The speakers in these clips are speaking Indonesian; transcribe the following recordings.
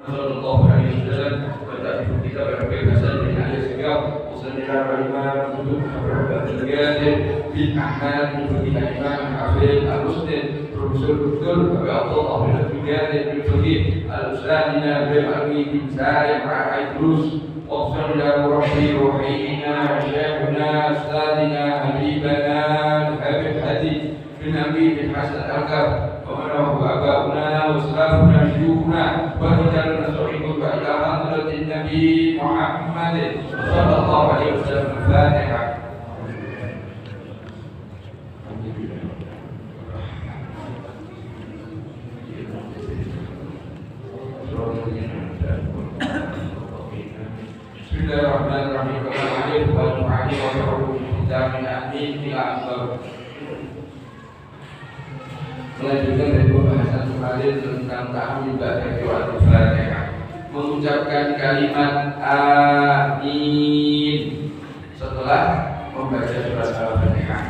sallallahu alaihi wasallam wa ta'rifu kitab al-Habib Hasan bin Ali Segaf usulnya al-Imam bin Ahmad bin Imam Hafiz al-Muslim Profesor Dr. Abu Abdullah bin Al-Fidiyat bin Fahid al-Ustadina bin Ali bin Salim al-Aidrus وصل إلى ربي روحينا شيخنا أستاذنا حبيبنا الحبيب هدي بن أبي بن حسن الألقاب ومنه آباؤنا وأسلافنا شيوخنا ورجالنا صحيحك إلى حضرة النبي محمد صلى الله عليه وسلم الفاتحة. Bismillahirrahmanirrahim. Melanjutkan dari pembahasan kemarin tentang tahun ibadah doa Fatihah, mengucapkan kalimat amin setelah membaca surat Al-Fatihah.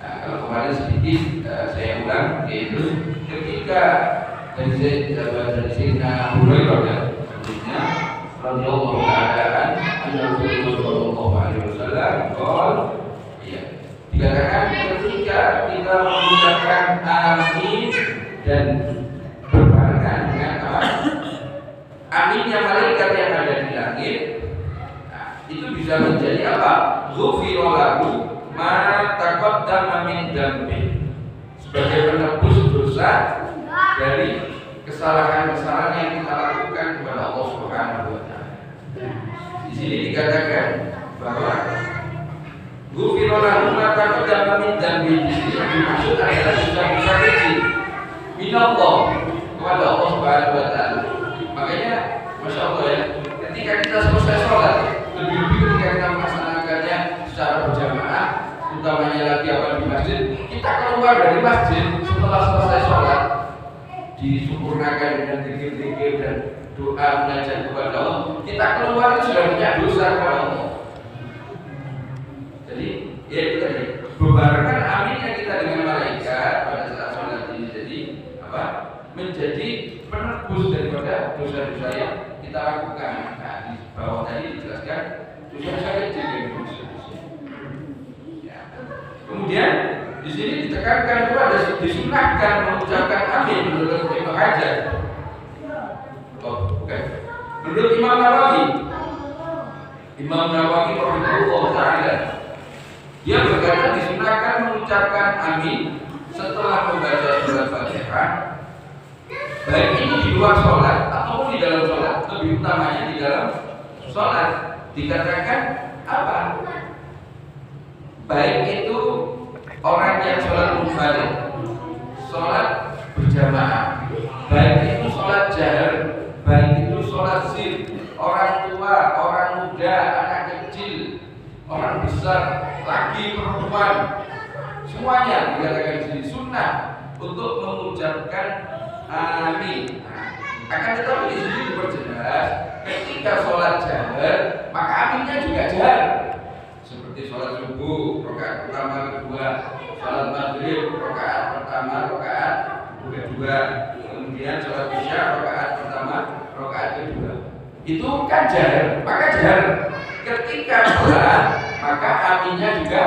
Nah, kalau kemarin sedikit saya ulang, yaitu ketika dari Sayyidina Hurairah ya, radhiyallahu ta'ala anhu sallallahu alaihi wasallam dikatakan ketika kita mengucapkan amin dan berbarengan dengan apa? Aminnya malaikat yang ada di langit, nah, itu bisa menjadi apa? Ghufira lahu ma taqaddama min dzambi, sebagai penebus dosa dari kesalahan-kesalahan yang kita lakukan kepada Allah Subhanahu wa taala. Di sini dikatakan bahwa ghufira lahu ma taqaddama min dzambi, dimaksud adalah dosa-dosa kecil minallah kepada Allah Subhanahu wa taala. Makanya Masya Allah ya, ketika kita selesai sholat, lebih-lebih ketika kita melaksanakannya secara berjamaah, utamanya lagi apa di masjid, kita keluar dari masjid setelah selesai sholat, disempurnakan dengan zikir-zikir dan doa munajat kepada Allah, kita keluar itu sudah punya dosa kepada Allah. Jadi ya itu tadi, bebarengan aminnya kita dengan malaikat pada saat sholat ini, jadi apa? Menjadi penebus daripada dosa-dosa yang kita lakukan. Nah, di bawah tadi dijelaskan dosa-dosa kecil yang dosa-dosa. Ya. Kemudian di sini ditekankan kepada disunahkan mengucapkan amin menurut Ibnu Hajar. Oh, bukan. Menurut Imam Nawawi rahimahullah taala, dia berkata disunahkan mengucapkan amin setelah membaca surat Fatihah, baik ini di luar sholat ataupun di dalam sholat. Lebih utamanya di dalam sholat. Dikatakan apa? Baik itu orang yang sholat munfarid, sholat berjamaah, baik itu sholat jahar, baik itu sholat sir, orang tua, orang muda, anak kecil, orang besar, laki, perempuan, semuanya dikatakan di sini sunnah untuk mengucapkan amin. Akan tetapi di sini diperjelas, ketika sholat jahar, maka aminnya juga jahar. Seperti sholat subuh, rakaat pertama kedua, sholat maghrib, rakaat pertama, rakaat kedua, kemudian sholat isya, rakaat pertama, rakaat kedua. Itu kan jahar, maka jahar. Ketika pelan, maka aminnya juga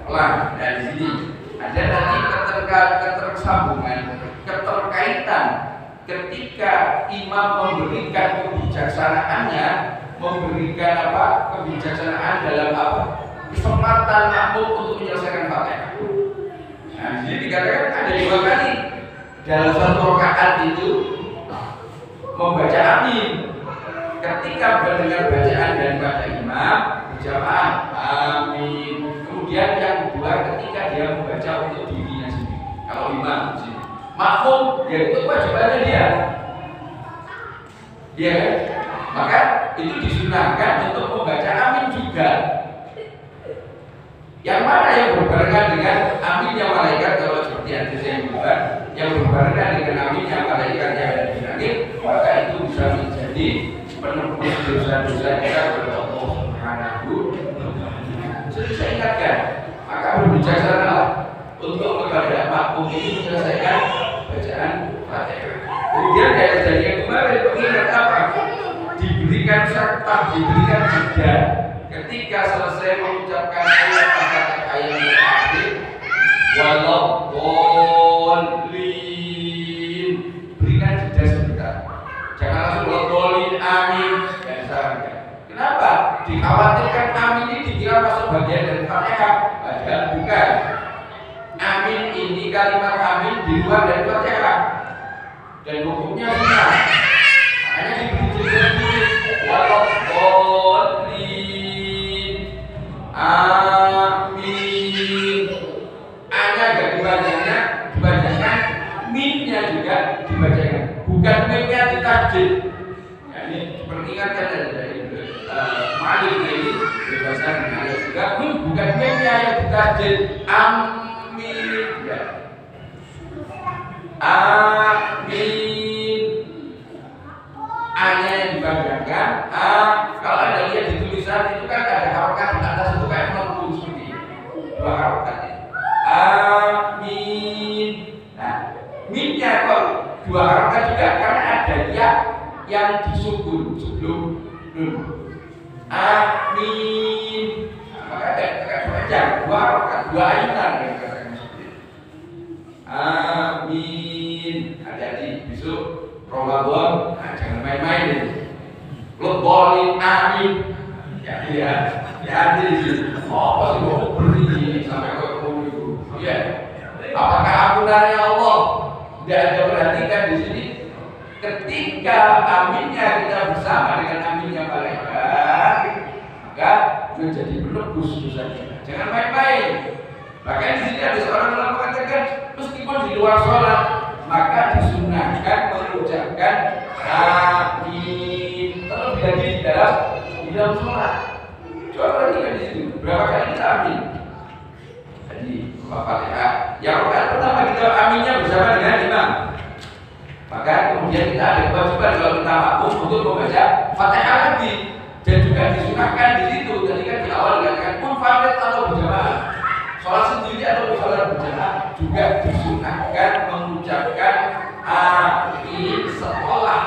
pelan. Dan di sini ada nanti ketersambungan, keterkaitan ketika imam memberikan kebijaksanaannya, memberikan apa? Kebijaksanaan dalam apa? Kesempatan makmum untuk menyelesaikan Fatihah. Nah, di sini dikatakan ada dua kali dalam satu rakaat itu membaca amin. Ketika mendengar bacaan daripada imam berjamaah amin. Kemudian yang kedua ketika dia membaca untuk dirinya sendiri. Kalau imam di sini, makmum ya itu kewajibannya dia. Dia kan? Maka itu disunahkan untuk membaca amin juga. Yang mana yang berbarengan dengan aminnya malaikat, kalau seperti yang saya bilang, yang berbarengan dengan aminnya malaikat yang ada di langit, maka itu bisa menjadi penebus dosa-dosa kita kepada Allah Subhanahu wa taala. Jadi saya ingatkan, maka berbijaksanalah untuk kepada makmum ini menyelesaikan bacaan Fatihah. Kemudian dari kejadian kemarin, mengingat apa Jangan langsung berdoa amin. Biasa. Kenapa? Dikhawatirkan amin ini dikira masuk bagian dari Fatihah. Padahal bukan. Amin ini kalimat amin di luar dari Fatihah. Dan hukumnya sunnah. Makanya diberi tulis waladdallin. Amin. A-nya agak dibacakan, min-nya juga dibacakan. Bukan min-nya ditasjid. Ya, ini diperingatkan dari Malik ini bahasa ada juga bukan min-nya yang ditasjid. Amin. Ya. Amin. A-nya yang dibacakan. Kalau Anda lihat di tulisan itu kan ada harokat di atas itu kayak melengkung seperti ini. Dua harokat ini. Amin. Nah, min-nya kok dua harokat juga karena ada ya yang disukun sebelum nun. Amin. Maka ada dua harokat, dua ayunan yang katakan seperti itu. Amin. Hati-hati besok Ramadan, jangan main-main ini. Lebolin amin. Ya, di sini. Apa sih mau berdiri sampai ke itu? Ya. Apakah ampunannya Allah? Tidak ada perhatikan di sini. Ketika aminnya kita bersama dengan aminnya malaikat, maka menjadi penebus dosa kita. Jangan main-main. Bahkan di sini ada seorang ulama mengatakan, meskipun di luar sholat, maka disunahkan mengucapkan amin terlebih lagi di dalam sholat. Coba perhatikan di situ berapa kali kita amin. Jadi Fatihah yang pertama kita aminnya bersama dengan imam. Maka kemudian kita ada kewajiban kalau kita makmum untuk membaca Fatihah lagi. Dan juga disunahkan di situ. Tadi kan di awal dikatakan pun fardhu atau berjamaah. Sholat sendiri atau sholat berjamaah juga disunahkan mengucapkan amin setelah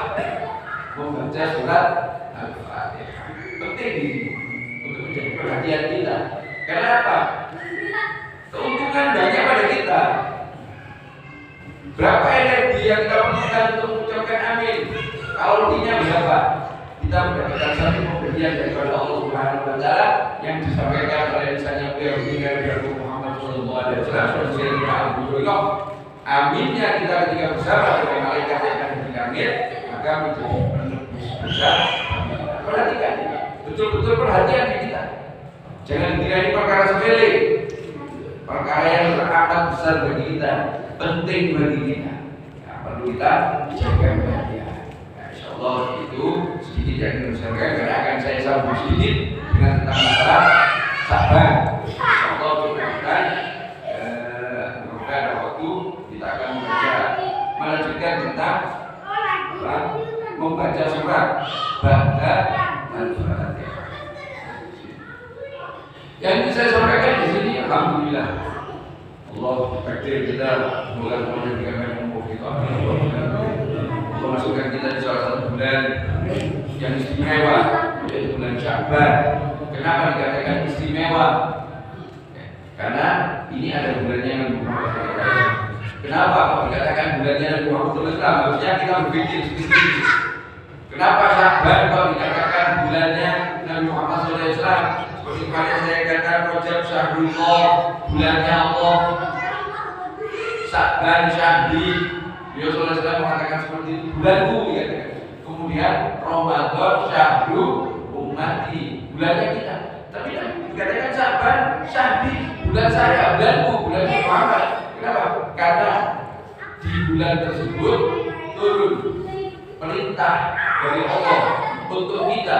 membaca surat Al-Fatihah. Penting ini untuk menjadi perhatian kita. Kenapa? Keuntungan banyak pada kita. Berapa energi yang kita perlukan untuk mengucapkan amin? Kalorinya berapa? Kita mendapatkan satu pemberian daripada Allah Subhanahu wa Ta'ala yang disampaikan oleh misalnya beliau Muhammad sallallahu alaihi wasallam. Aminnya kita ketika bersama dengan malaikat yang ada di langit, maka menjadi penebus dosa. Perhatikan ini, betul-betul perhatian kita. Jangan dikira ini perkara sepele, perkara yang teramat besar bagi kita, penting bagi kita. Ya, perlu kita jaga perhatian. Allah itu sedikit yang diusahakan karena akan saya sambung sedikit dengan tentang masalah sabar. Allah berkata, semoga ada waktu kita akan melanjutkan tentang membaca surat ba'da al-Fatihah. Yang bisa saya sampaikan di sini, alhamdulillah, Allah takdir kita mulai dengan memasukkan kita di salah satu bulan yang istimewa, yaitu bulan Sya'ban. Kenapa dikatakan istimewa? Karena ini ada bulannya Nabi Muhammad SAW. Kenapa kok dikatakan bulannya Nabi Muhammad SAW? Harusnya kita berpikir seperti ini. Kenapa Sya'ban kok dikatakan bulannya Nabi Muhammad SAW? Seperti kemarin saya katakan Rajab Syahrullah, bulannya Allah. Sya'ban Syahri. Beliau SAW mengatakan seperti itu, bulanku ya. Kemudian Ramadan Syahru ummati, bulannya kita. Tapi dikatakan Sya'ban Syahri, bulan saya, bulanku, bulan Muhammad. Kenapa? Karena di bulan tersebut turun perintah dari Allah untuk kita.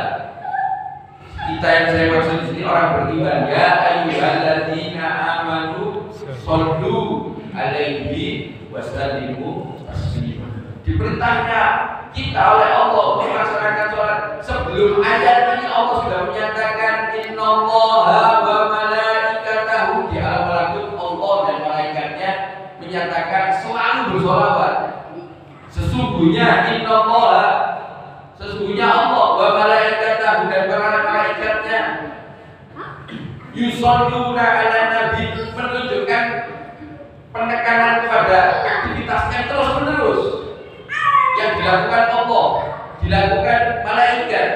Kita yang saya maksud di sini orang beriman. Ya ayyuhalladzina amanu shollu alaihi wasallimu. Diperintahnya kita oleh Allah melaksanakan sholat. Sebelum ayat ini Allah sudah menyatakan innallaha wa malaikatahu, di al-malakut Allah dan malaikatnya menyatakan selalu bersolawat. Sesungguhnya innallaha, sesungguhnya Allah wa malaikatahu dan para malaikatnya yusholluna ala nabi, menunjukkan penekanan kepada aktivitasnya terus menerus yang dilakukan Allah dilakukan malaikat.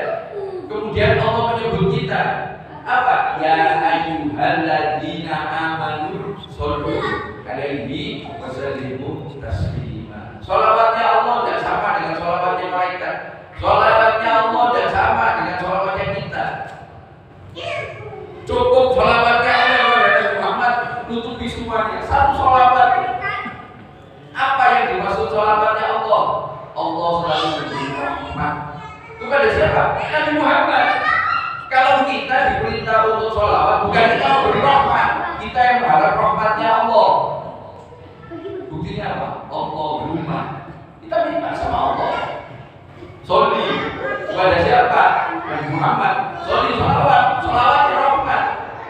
Kemudian Allah menyebut kita apa? Ya ayyuhalladzina amanu shollu alaihi wasallimu taslima. Sholawatnya Allah tidak sama dengan sholawatnya malaikat. Sholawatnya Allah tidak sama dengan sholawatnya kita. Cukup sholawatnya Allah kepada Muhammad nutupi semuanya. Satu sholawat. Apa yang dimaksud sholawatnya Allah? Allah selalu memberi rahmat kepada siapa? Nabi Muhammad. Kalau kita diperintah untuk sholawat, bukan kita memberi rahmat, kita yang berharap rahmatnya Allah. Buktinya apa? Allahumma. Kita minta sama Allah. Sholli kepada siapa? Nabi Muhammad. Sholli sholawat, sholawatnya rahmat.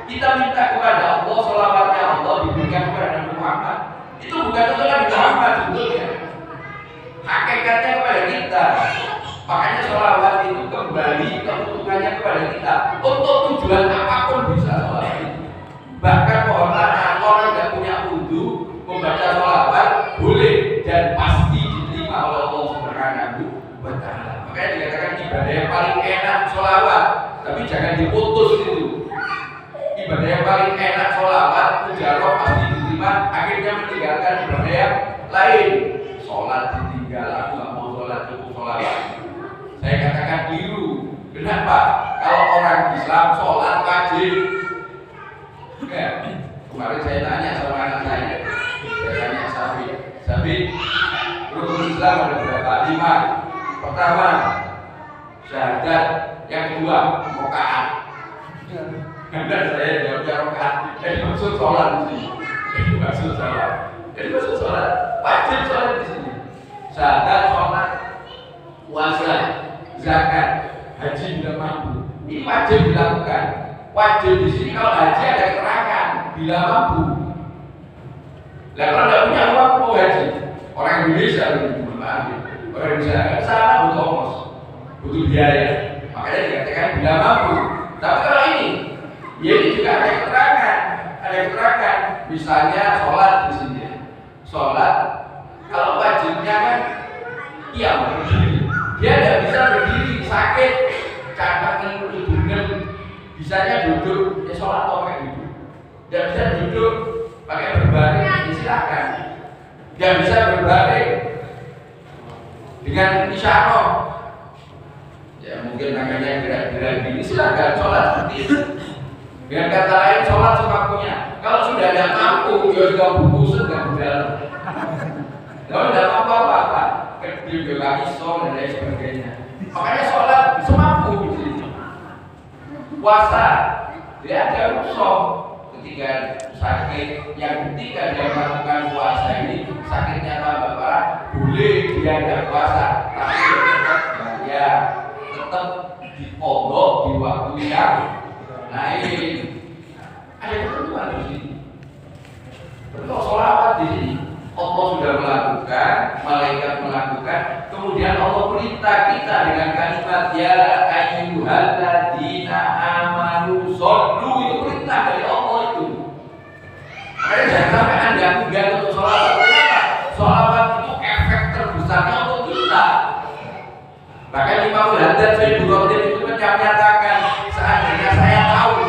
Kita minta kepada Allah, sholawatnya Allah diberikan kepada Nabi Muhammad. Itu bukan untuk Nabi Muhammad sebetulnya. Hakikatnya kepada kita. Makanya sholawat itu kembali keuntungannya kepada kita. Untuk tujuan apapun bisa sholawat itu. Bahkan mohon maaf, orang tidak punya wudu membaca sholawat boleh dan pasti diterima oleh Allah Subhanahu wa Ta'ala. Makanya dikatakan ibadah yang paling enak sholawat, tapi jangan diputus itu. Ibadah yang paling enak sholawat, mujarab pasti diterima. Akhirnya meninggalkan ibadah yang lain. Sholat ditinggal, aku nggak mau sholat, cukup sholawat. Saya katakan keliru. Kenapa? Kalau orang Islam sholat wajib. Ya, kemarin saya tanya sama anak saya tanya Sabi, rukun Islam ada berapa? 5. Pertama, syahadat. Yang kedua, rokaat. Dan saya jawabnya rokaat. Jadi maksud sholat di sini. Jadi maksud sholat. Wajib sholat di sini. Syahadat, sholat, puasa, zakat, haji bila mampu. Ini wajib dilakukan. Wajib di sini kalau haji ada keterangan bila mampu. Nah kalau tidak punya uang mau haji, orang Indonesia orang Indonesia sana butuh ongkos, butuh biaya. Makanya dikatakan bila mampu. Tapi kalau ini, ya ini juga ada keterangan. Misalnya sholat di sini, sholat kalau wajibnya kan iya berdiri. Dia tidak bisa berdiri, sakit, cangkang hidungnya. Bisanya duduk, ya sholat atau pakai duduk. Tidak bisa duduk, pakai berbaring, ya silakan. Tidak bisa berbaring dengan isyarah. Ya mungkin namanya gerak-gerak gini, silakan sholat seperti itu. Dengan kata lain, sholat semampunya. Kalau sudah tidak mampu, ya sudah buku sudah berjalan. Kalau tidak mampu apa-apa, kediri lagi sholat dan lain sebagainya. Makanya sholat semampu di sini. Puasa, dia ada rukhsah ketika sakit. Yang ketika dia melakukan puasa ini sakitnya tambah parah, boleh dia tidak puasa, tapi dia tetap dipondok di waktu yang lain. Ada ketentuan di sini. Kalau sholawat di sini, Allah sudah melakukan, malaikat melakukan, kemudian Allah perintah kita dengan kalimat ya ayyuhalladzina amanu shollu, itu perintah dari Allah itu. Makanya jangan sampai Anda enggan untuk sholawat. Kenapa? Sholawat itu efek terbesarnya untuk kita. Bahkan Imam Haddad Sayyidul Qadir itu menyatakan, seandainya saya tahu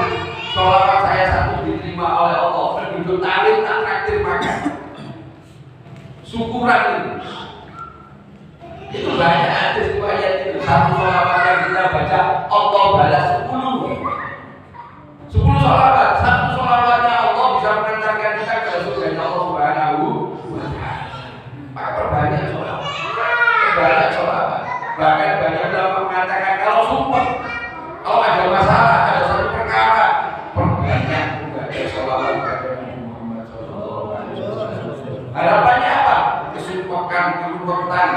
sholawat saya satu diterima oleh Allah, penduduk Tarim tak traktir makan. Syukuran itu banyak hadis riwayat itu. Satu sholawat yang kita baca Allah balas 10 sholawat. Satu sholawatnya Allah bisa mengantarkan kita ke surga Allah Subhanahu wa Ta'ala. Maka perbanyak sholawat. Bahkan banyak ulama mengatakan kalau sumpah, kalau ada masalah, ada satu perkara, perbanyak membaca sholawat kepada Nabi Muhammad SAW. Harapannya apa? Keruwetan,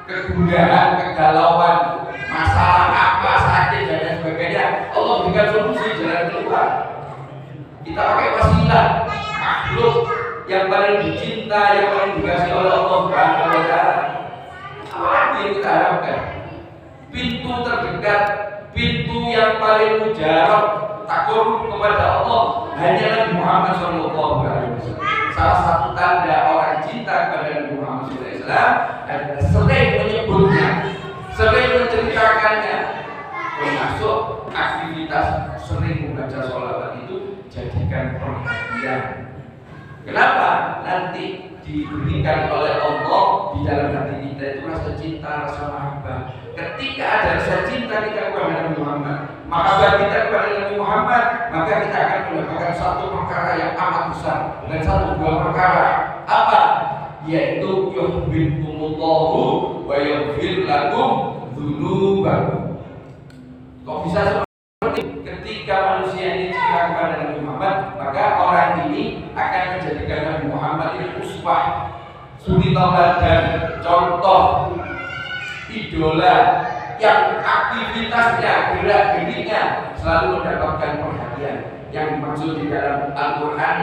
kegundahan, kegalauan, masalah apa, sakit dan lain sebagainya, Allah berikan solusi, jalan keluar. Kita pakai wasilah makhluk yang paling dicinta, yang paling dikasih oleh Allah Subhanahu wa Ta'ala. Apa lagi yang kita harapkan? Pintu terdekat, pintu yang paling mujarab, takut kepada Allah hanya Nabi Muhammad SAW. Salah satu tanda orang cinta kepada Nabi Muhammad SAW adalah sering menyebutnya, sering menceritakannya. Termasuk aktivitas sering membaca sholawat itu jadikan perhatian. Kenapa? Nanti diberikan oleh Allah di dalam hati kita itu rasa cinta, rasa mahabbah. Ketika ada rasa cinta kita kepada Nabi Muhammad, mahabbah kita kepada Nabi Muhammad, maka kita akan mendapatkan satu perkara yang amat besar, dan satu dua perkara. Apa? Yaitu yuhibbukumullahu wa yaghfir lakum dzunubakum. Kok bisa seperti ketika manusia ini cinta kepada Nabi Muhammad, maka orang ini akan menjadikan Nabi Muhammad ini uswah, suri tauladan, contoh, idola yang aktivitasnya, gerak-geriknya selalu mendapatkan perhatian. Yang dimaksud di dalam Al-Quran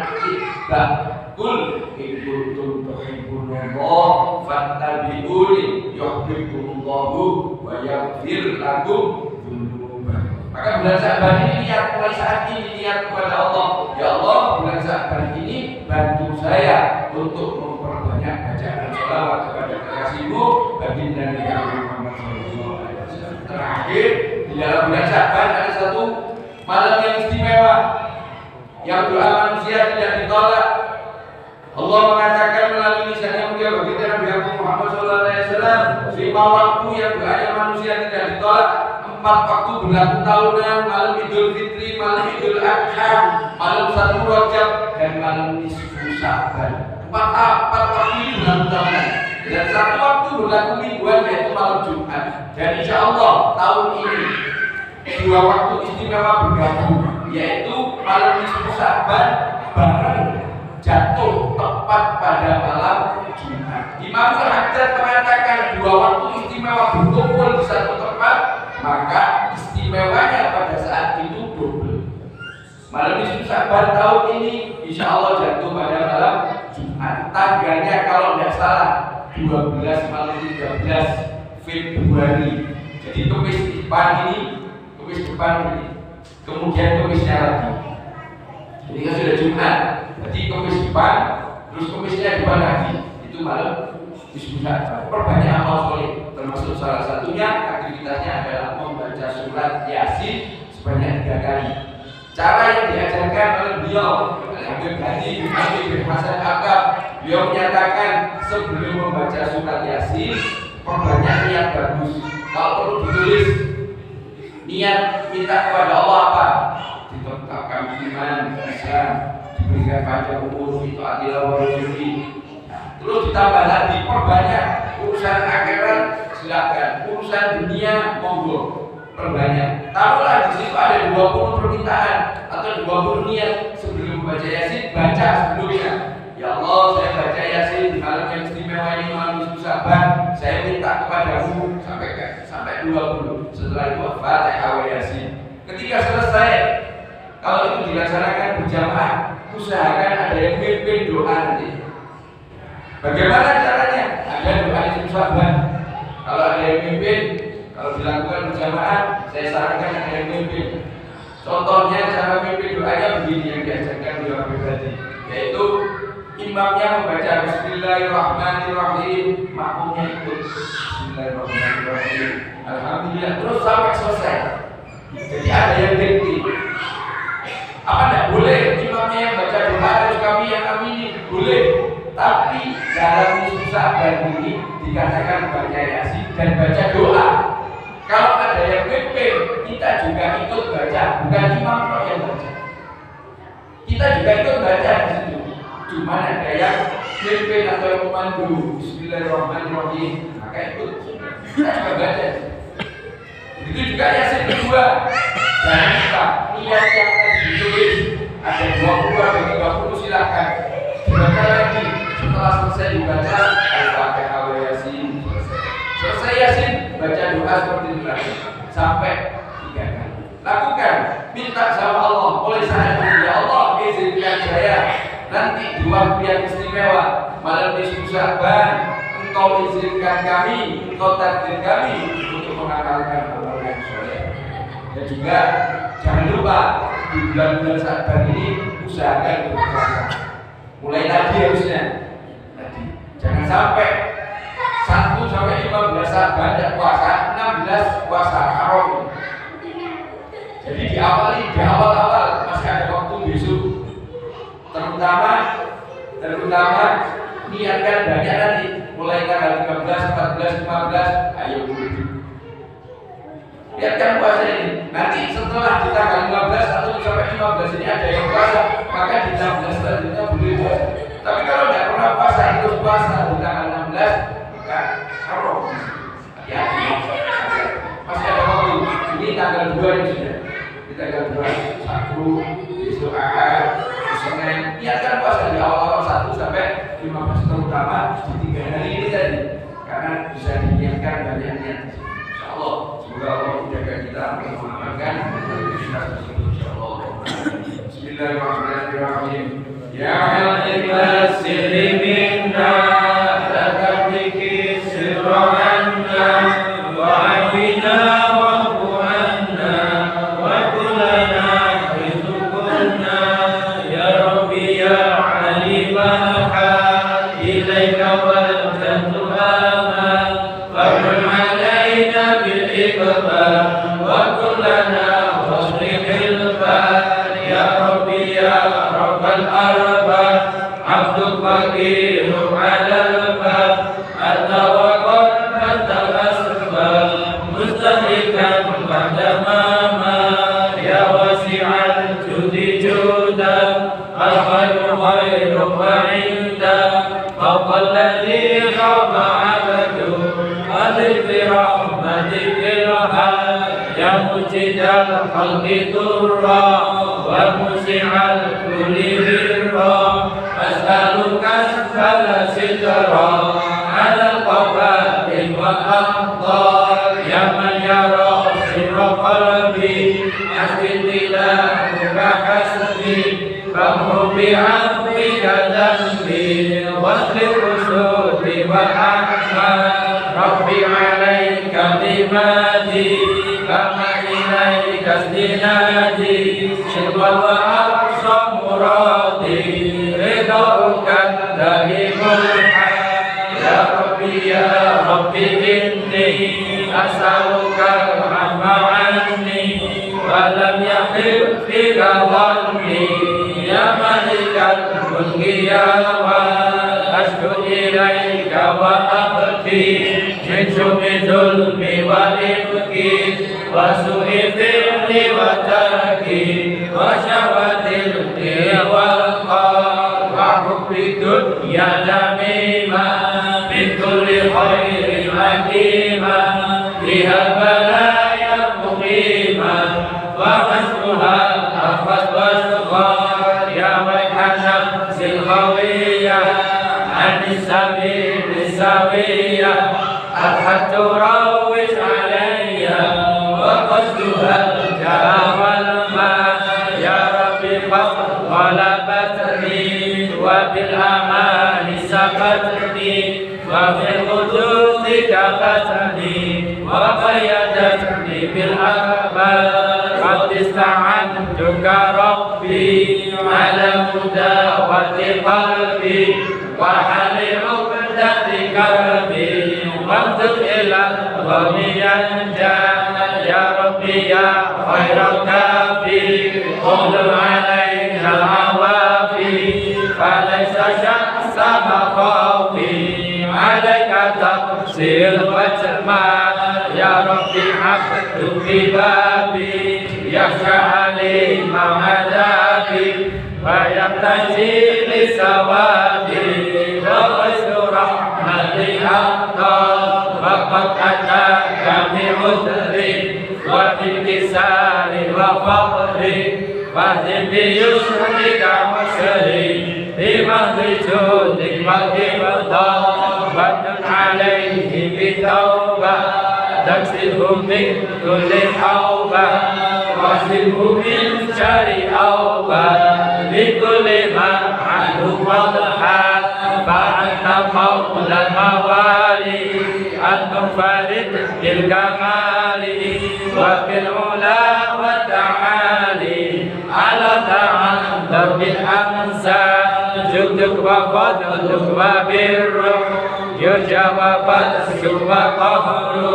Kul in kuntum tuhibbunallah fattabi'uni yuhibbukumullahu wa yaghfir lakum dzunubakum. Maka bulan Sya'ban ini niat mulai saat ini niat kepada Allah. Ya Allah, bulan Sya'ban ini bantu saya untuk memperbanyak bacaan sholawat kepada kekasihmu baginda Nabi Muhammad SAW. Terakhir di dalam bulan Sya'ban ada satu malam yang istimewa, yang doa manusia tidak ditolak. Allah mengatakan melalui lisannya mulia baginda Nabi Muhammad SAW, 5 waktu yang doanya manusia tidak ditolak. 4 waktu berlaku tahunan, malam Idul Fitri, malam Idul Adha, malam 1 Rajab, dan malam nisfu Sya'ban. 4 waktu ini berlaku tahunan, dan 1 waktu berlaku mingguan, yaitu malam Jumat. Dan insya Allah tahun ini 2 waktu istimewa bergabung, yaitu malam nisfu Sya'ban bareng jatuh tepat pada malam Jumat. Imam Al-Haddad mengatakan 2 waktu istimewa berkumpul di satu tempat, maka istimewanya pada saat itu double. Malam nisfu Sya'ban tahun ini insya Allah jatuh pada malam Jumat. Tanggalnya kalau tidak salah 12 malam 13 Februari. Jadi Kamis depan ini, kemudian Kamisnya lagi. Jadi kan sudah Jumat. Jadi Kamis depan, terus Kamisnya depan lagi. Itu malam nisfu Sya'ban. Perbanyak amal soleh, termasuk salah satunya aktivitasnya adalah membaca surat Yasin sebanyak 3 kali. Cara yang diajarkan oleh beliau, Habib bin Hasan Akab, beliau menyatakan sebelum membaca surat Yasin, perbanyak niat bagus. Kalau perlu ditulis niat minta kepada Allah apa? Ditetapkan iman, Islam, diberikan panjang umur, itu adilah wa rasulihi. Terus ditambah lagi, perbanyak urusan akhirat, silakan. Urusan dunia, monggo, perbanyak. Taruhlah di situ ada 20 permintaan atau 20 niat sebelum membaca Yasin, baca sebelumnya. Ya Allah, saya baca Yasin di malam yang istimewa ini, malam nisfu Sya'ban. Saya minta kepadamu sampai 20. Setelah itu Fatihah wa Yasin. Ketika selesai, kalau itu dilaksanakan berjamaah, usahakan ada yang mimpin doa nanti. Bagaimana caranya? Ada doa nisfu Sya'ban. Kalau ada yang mimpin, kalau dilakukan berjamaah, saya sarankan ada yang mimpin. Contohnya cara mimpin doanya begini yang diajarkan di dalam pribadi, yaitu imamnya membaca Bismillahirrahmanirrahim, makmumnya ikut Bismillahirrahmanirrahim, Alhamdulillah, terus sampai selesai. Jadi ada yang ganti. Apa tidak boleh imamnya yang baca doa harus kami yang amini? Boleh. Tapi dalam nisfu Sya'ban ini dikatakan baca Yasin dan baca doa. Kalau ada yang mimpin, kita juga ikut baca, bukan imam yang baca. Kita juga ikut baca di situ. Cuma ada yang mimpin atau yang memandu Bismillahirrahmanirrahim, maka ikut. Kita juga baca. Begitu juga Yasin kedua. Jangan lupa niat yang tadi ditulis ada 20 atau 30, silakan dibaca lagi. Setelah selesai dibaca Al-Fatihah wa Yasin, selesai Yasin, baca doa seperti itu lagi sampai 3 kali. Lakukan, minta sama Allah. Oleh saat ini, ya Allah, izinkan saya nanti di waktu yang istimewa malam nisfu Sya'ban, Engkau izinkan kami, Engkau takdir kami untuk mengamalkan amal yang soleh. Dan juga jangan lupa di bulan-bulan Sya'ban ini usahakan berpuasa. Mulai tadi harusnya. Jangan sampai 1 sampai 15 Sya'ban tidak puasa, 16 puasa haram. Jadi di awal-awal masih ada waktu besok. Terutama niatkan banyak nanti mulai tanggal 13, 14, 15 ayo dulu. Niatkan puasa ini. Nanti setelah di tanggal 15 atau sampai 15 ini ada yang puasa, maka di 16 selanjutnya boleh puasa. Tapi kalau tidak pernah puasa terus puasa di tanggal 16 maka haram. Ya, masih ada waktu. Ini tanggal 2 ini sudah. Di tanggal 2 1 besok Ahad, Senin. Niatkan puasa di awal-awal 1 sampai 15 terutama di 3 hari ini tadi. Karena bisa diniatkan banyak niat. Insyaallah semoga Allah menjaga kita untuk mengamalkan kita tersebut insyaallah. Bismillahirrahmanirrahim. Ya ayyuhal sirri minna tatabiki sirranna wa abina wa bu'anna wa kullana rizqunna ya rabbi ya alimah ilaika wal tantuhama farham alaina bil iqbal wa kullana wasrih al ya rabbi ya rabbal arbab abdul faqir ala al-bab at-tawakkul fatal asbab mustahikan qadamama ya wasi'al judi judan al-khairu khairu inda fawqa alladhi khaba 'abdu alif bi rahmatika ya mujidal khalqi turra wa musi'al kulli birra as'aluka fala sitra ala al-qaba'i wal aqdar ya man yara sirra qalbi asbitilaka hasbi famhu bi'afwika dhanbi wasrif usudi wal ahmad rabbi alayka dimadi kama ilaika istinadi syirwa wa aqsa muradi ridauka dahimul ya rabbi inni as'aluka al-'afwa 'anni wa lam yahib fika dhanni ya malikal mulki ya ashku ilaika wa abdi min syumi zulmi wa ifki wa su'i fi'li wa tarki wa syawatil wal qar wa hubbi dunya damima min kulli khairin hakima liha balaya muqima wa hasbuha afad wa sughar ya wayhana sil khawiyah anis sabil sawiyah al-hadd rawish alayya wa qasduha al-jawal ma ya rabbi qalabatni wa bil amani sabatni wa fil qudusi kabatni wa qayadatni bil akbar qad ista'antuka rabbi ala mudawati qalbi wa hali uqdati qalbi waqtud ila ghaniyan ya rabbi ya khairal kafi qul alayna al-awafi falaysa sya'sa maqafi alayka taqsil wajma ya rabbi abdu bibabi yakhsha'ali ma'adabi wa yaqtaji li sawabi wa qasdu rahmati aqdar wa qad ataka bi'udri wa bi'kisari wa faqri wa zimbi yusrika musri bimahdi judik wa ibadar wa dun alayhi bitawbah taksibhu min kulli hawbah wasibhu min syari awbah likulli ma'adu wadha fa'anta mawla mawali antum farid bil kamali wa bil ula wa ta'ali ala ta'ala bil amsa juduk wa fadluk wa birruk yujawabat syuwa qahru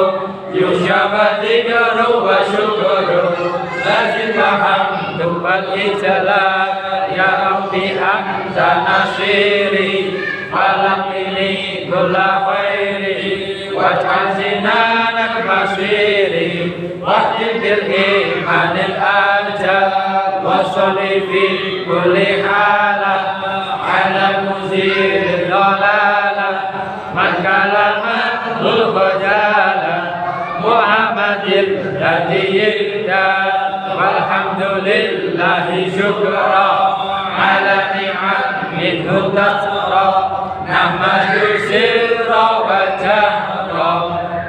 yusyabat dikru wa syukru lazim hamdu wal ijlal ya rabbi anta nasiri falaqini kulla khairi waj'al zinanak masiri wahdid bil imanil ajal wasalli fi kulli halah ala muzil dalalah man kalama khajala muhammadil ladiyil walhamdulillahi syukra ala ni'amihi tasra nahmadu sirra wa jahra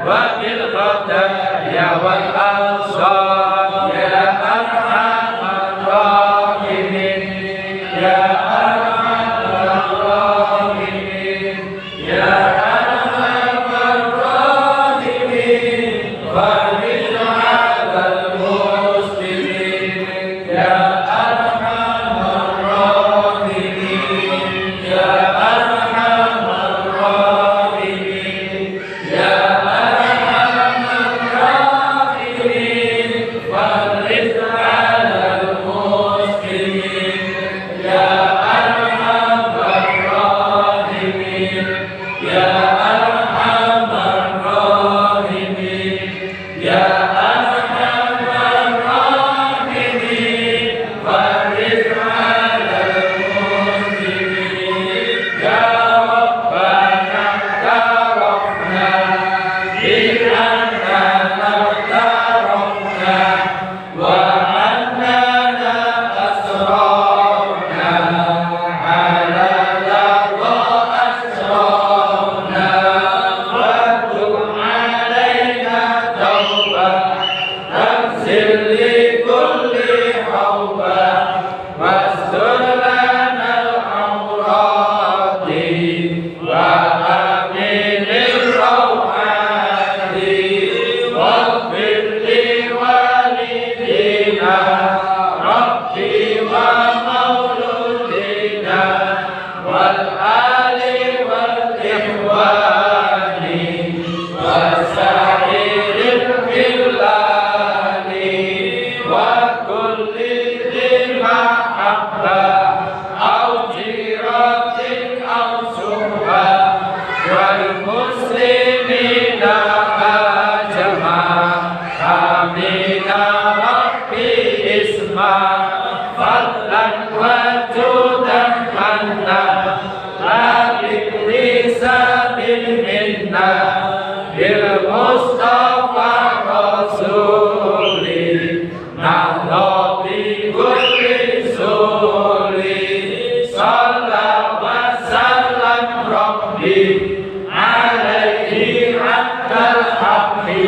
wa bil qadaya wal asar ya arhamar rahimin ya arhamar rahimin ya arhamar rahimin farij 'alal muslimin ya arhamar rahimin ya arhamar rahimin ya arhamar rahimin farij 'alal muslimin ya arhamar rahimin ya arhamar rahimin ya arhamar rahimin farij 'alal muslimin ya rabbana tarafna bi annana tarafna wa annana asrafna ala laqwa asrafna wa tub alaina tawbah nafsil li kulli hawba wastur lana al-awradi wa aminir rawhadi waghfir li walidina rabbi wa mauludina wal ali wal ikhwani wa sa'iril khilani wa kulli dhi mahabba aw jiratin aw suhba wal muslimina ajma' amina rabbi isma fadlan wa judan manna la bikrisa bil minna bil mustafa rasuli nahla bi kulli suli sallallahu wa sallam rabbi alaihi akal haqqi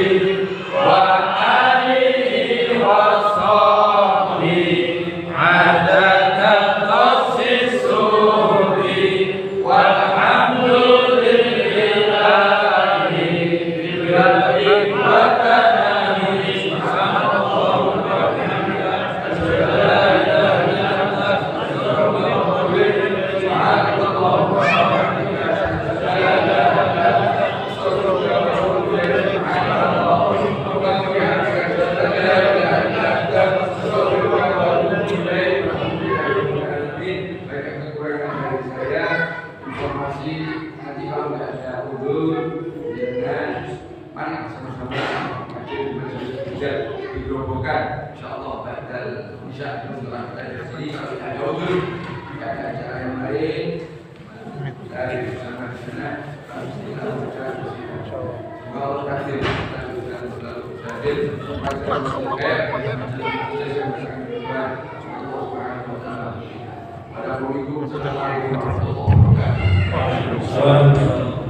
wa alihi wa sahbihi adada qasis suhbi walhamdulillahi bil ikhwatani informasi nanti kalau nggak ada undur jangan mana sama-sama hadir di majelis juga di Grobogan insyaallah badal bisa setelah dari sini kalau ada undur tidak ada acara yang lain dari bersama di sana harus kita ucapkan kalau hadir kita juga selalu hadir Assalamualaikum warahmatullahi wabarakatuh.